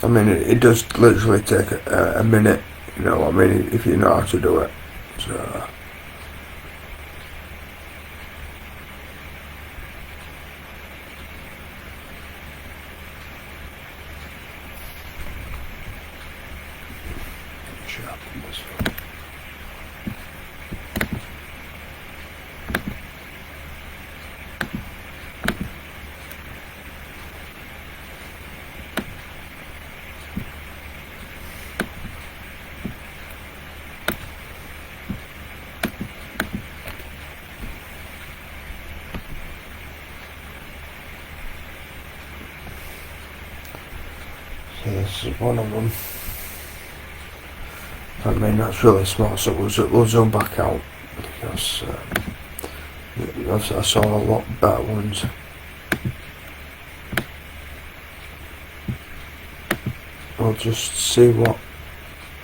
I mean, it does literally take a minute, you know, I mean, if you know how to do it. So sharpen this one. So this is one of them. I mean, that's really small, so we'll zoom back out because I saw a lot better ones. We'll just see what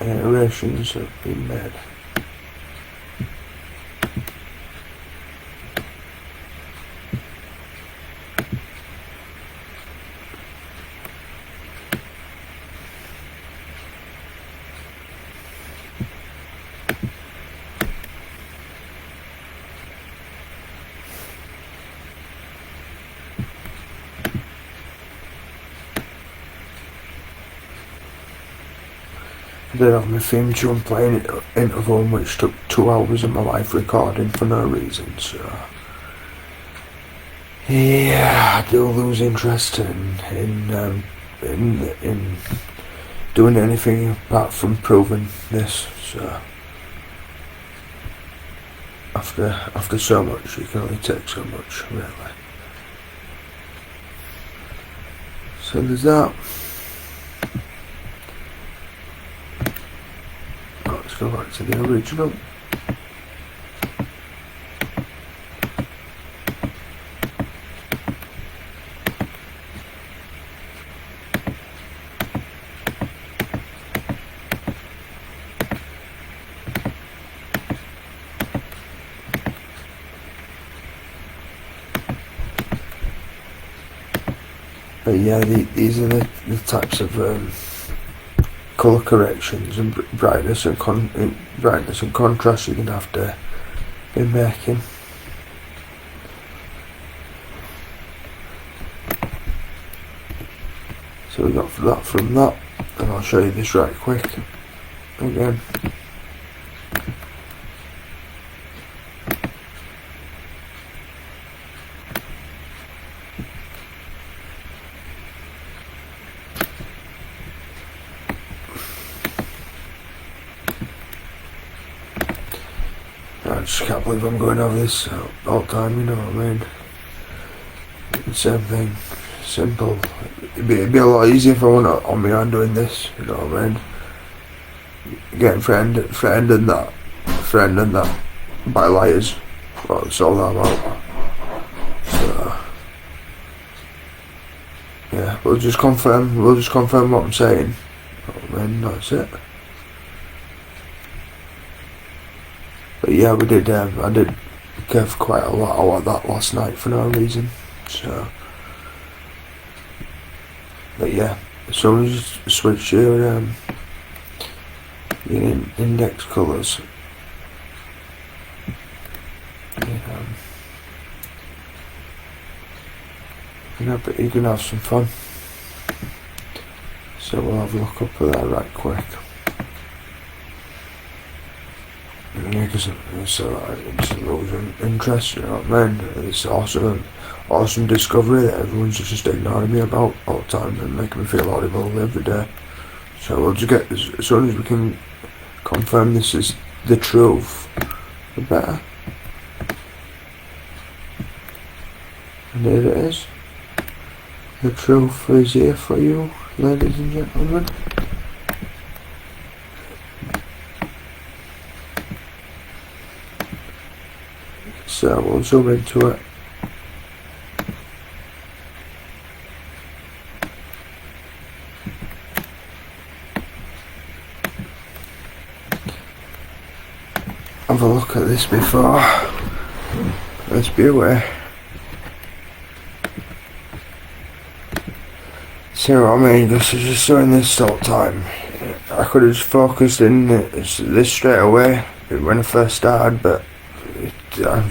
iterations have been made. I did have my theme tune playing into home, which took 2 hours of my life recording for no reason, so yeah, I do lose interest in doing anything apart from proving this. So after so much, you can only take so much, really. So there's that. Let's go back to the original. But yeah, these are the types of colour corrections and brightness and contrast you're going to have to be making. So we got that from that, and I'll show you this right quick again. I just can't believe I'm going over this all the time, you know what I mean? Same thing, simple. It'd be a lot easier if I went on my own doing this, you know what I mean? Getting friend and that by layers. Well, it's all that about. So yeah, we'll just confirm what I'm saying. You know what I mean? That's it. But yeah, we did. I did give quite a lot out of that last night for no reason. So, but yeah, as soon as you switch your index colours, you can have some fun. So we'll have a look up at that right quick. Yeah, because it's losing interest, you know what I mean? It's awesome discovery that everyone's just ignoring me about all the time and making me feel horrible every day. So we'll just get, as soon as we can confirm this is the truth, the better. And here it is. The truth is here for you, ladies and gentlemen. So we'll zoom into it. Have a look at this before. Let's be aware. See what I mean? Because I was just doing this all the time. I could have just focused in this straight away when I first started, but I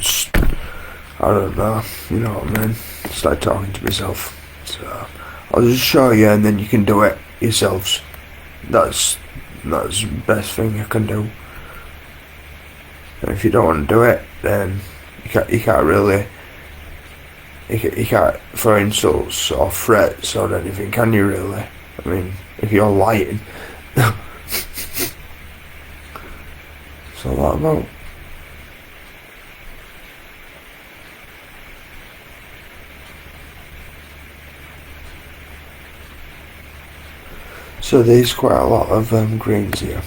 don't know, you know what I mean? It's like talking to myself. So I'll just show you and then you can do it yourselves. That's the best thing I can do. And if you don't want to do it, then you can't really throw insults or threats or anything, can you really? I mean, if you're lying. What's all that about? So there's quite a lot of greens here.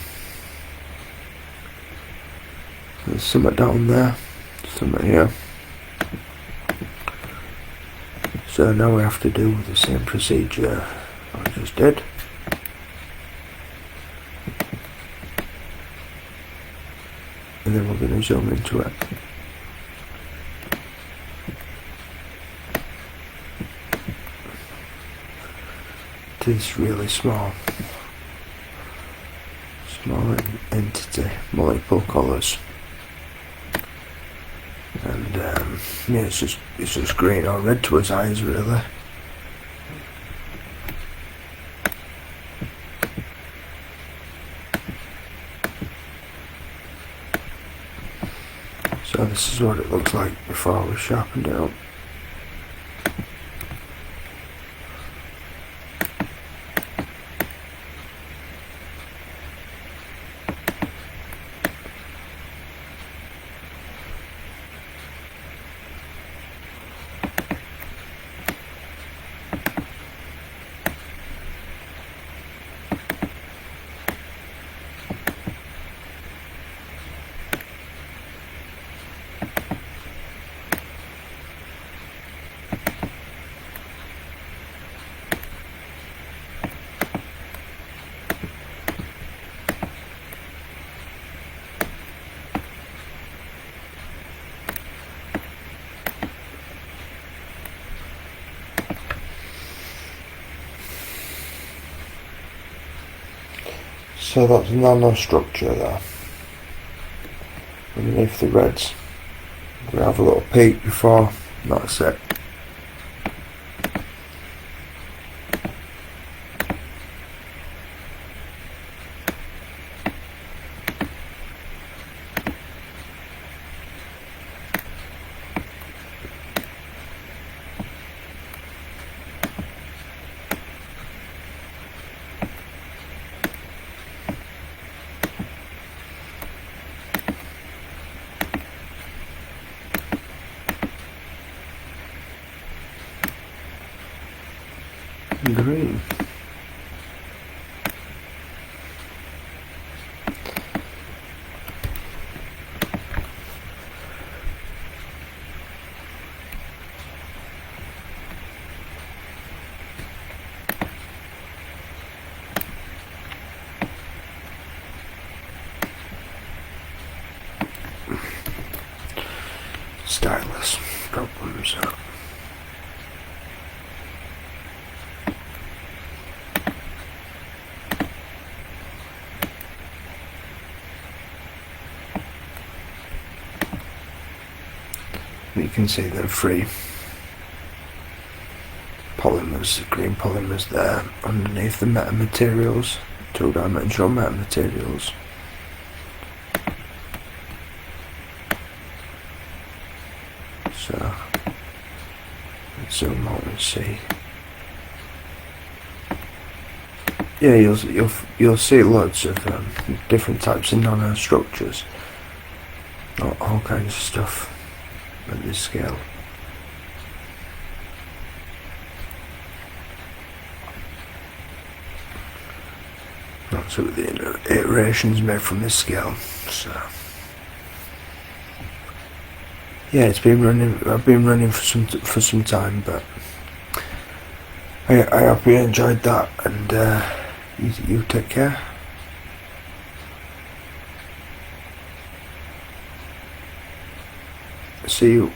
There's some down there, some here. So now we have to do the same procedure I just did. And then we're going to zoom into it. To this really small entity, multiple colours. And yeah, it's just green or red to his eyes, really. So this is what it looks like before we sharpened it up. So that's a nanostructure there, underneath the reds. We'll have a little peek before that's it. Green. Stylus problems. You can see the three polymers, green polymers there underneath the metamaterials, two-dimensional metamaterials. So let's zoom out and see. Yeah, you'll see loads of different types of nanostructures, all kinds of stuff at this scale. That's what the iterations made from this scale. So yeah, it's been running. I've been running for some time, but I hope you enjoyed that, and you take care. See you.